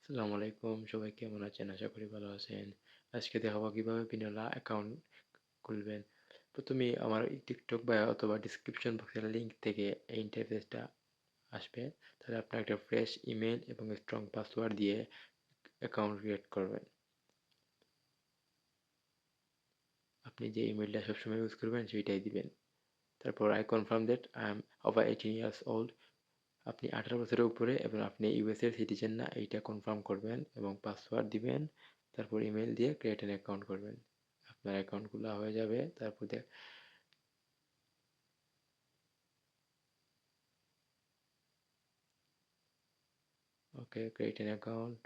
আসসালামু আলাইকুম, সবাই কেমন আছেন? আশা করি ভালো আছেন। আজকে দেখাবো কিভাবে পিনোলা অ্যাকাউন্ট খুলবেন। প্রথমেই আমার এই টিকটক বা অথবা ডিসক্রিপশন বক্সের লিঙ্ক থেকে এই ইন্টারফেসটা আসবে। তাহলে আপনার একটা ফ্রেশ ইমেল এবং স্ট্রং পাসওয়ার্ড দিয়ে অ্যাকাউন্ট ক্রিয়েট করবেন। আপনি যে ইমেলটা সবসময় ইউজ করবেন সেইটাই দিবেন। তারপর I confirm that I am over 18 years old. আপনি 18 বছরের উপরে এবং আপনি ইউএসএর সিটিজেন না এইটা কনফার্ম করবেন এবং পাসওয়ার্ড দিবেন। তারপর ইমেল দিয়ে ক্রিয়েট অ্যান অ্যাকাউন্ট করবেন। আপনার অ্যাকাউন্ট খোলা হয়ে যাবে। তারপর ওকে, ক্রিয়েট অ্যান অ্যাকাউন্ট।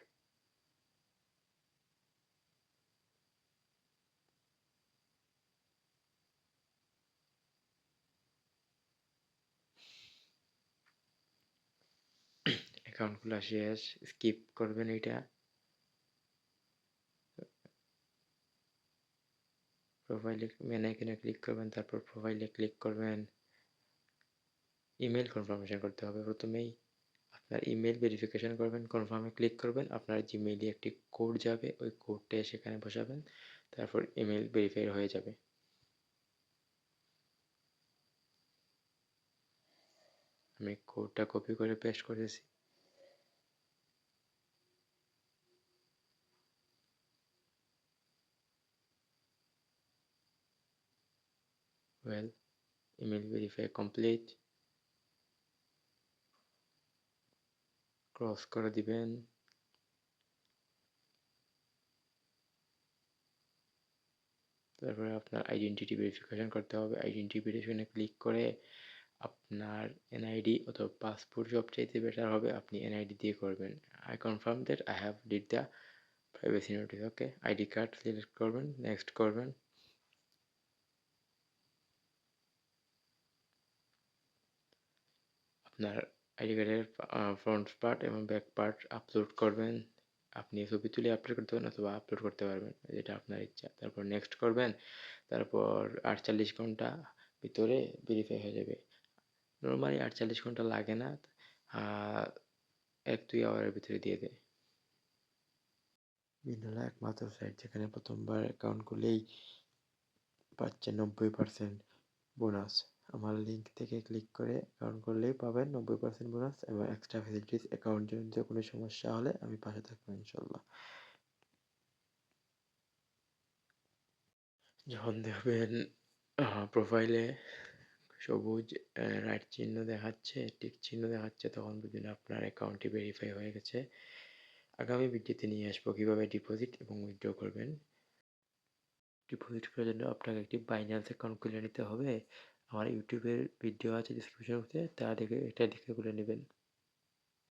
অ্যাকাউন্ট খোলা শেষ। স্কিপ করবেন এইটা। প্রোফাইলে মেন আইকনে ক্লিক করবেন, তারপর প্রোফাইলে ক্লিক করবেন। ইমেল কনফার্মেশন করতে হবে প্রথমেই। আপনার ইমেল ভেরিফিকেশন করবেন, কনফার্মে ক্লিক করবেন। আপনার জিমেইলে একটি কোড যাবে, ওই কোডটা সেখানে বসাবেন। তারপর ইমেল ভেরিফাই হয়ে যাবে। আমি কোডটা কপি করে পেস্ট করেছি। Well, email verify complete. Cross করে দিবেন। তারপরে আপনার আইডেন্টিটি ভেরিফিকেশন করতে হবে। আইডেন্টিটি ভেরিফিকেশনে ক্লিক করে আপনার এনআইডি অথবা পাসপোর্ট সবচাইতে বেটার হবে, আপনি এনআইডি দিয়ে করবেন। I confirm that I have did the privacy notice. Okay, ID card select করবেন, নেক্সট করবেন। আপনার আইডি কার্ডের ফ্রন্ট পার্ট এবং ব্যাক পার্ট আপলোড করবেন। আপনি ছবি তুলে আপলোড করতে পারেন অথবা আপলোড করতে পারবেন, যেটা আপনার ইচ্ছা। তারপর নেক্সট করবেন। তারপর 48 ঘন্টা ভিতরে ভেরিফাই হয়ে যাবে। নর্মালি 48 ঘন্টা লাগে না, 1-2 আওয়ারের ভিতরে দিয়ে দেয়। বিনালা একমাত্র সাইট যেখানে প্রথমবার অ্যাকাউন্ট খুলেই পাচ্ছে 90% বোনাস। আমার লিঙ্ক থেকে ক্লিক করে অ্যাকাউন্ট করলেই পাবেন 90% বোনাস এবং এক্সট্রা ফ্যাসিলিটিস। অ্যাকাউন্ট জনিত কোনো সমস্যা হলে আমি পাশে থাকবো ইনশাল্লাহ। যখন দেখবেন প্রোফাইলে সবুজ রাইট চিহ্ন দেখাচ্ছে, টিক চিহ্ন দেখাচ্ছে, তখন বুঝুন আপনার অ্যাকাউন্টটি ভেরিফাই হয়ে গেছে। আগামী ভিডিওতে নিয়ে আসবো কীভাবে ডিপোজিট এবং উইথড্র করবেন। ডিপোজিট করার জন্য আপনাকে একটি বাইন্যান্স অ্যাকাউন্ট খুলে নিতে হবে। আমার ইউটিউবের ভিডিও আছে ডিসক্রিপশন বক্সে, তা দেখে এটা দেখে খুলে নেবেন।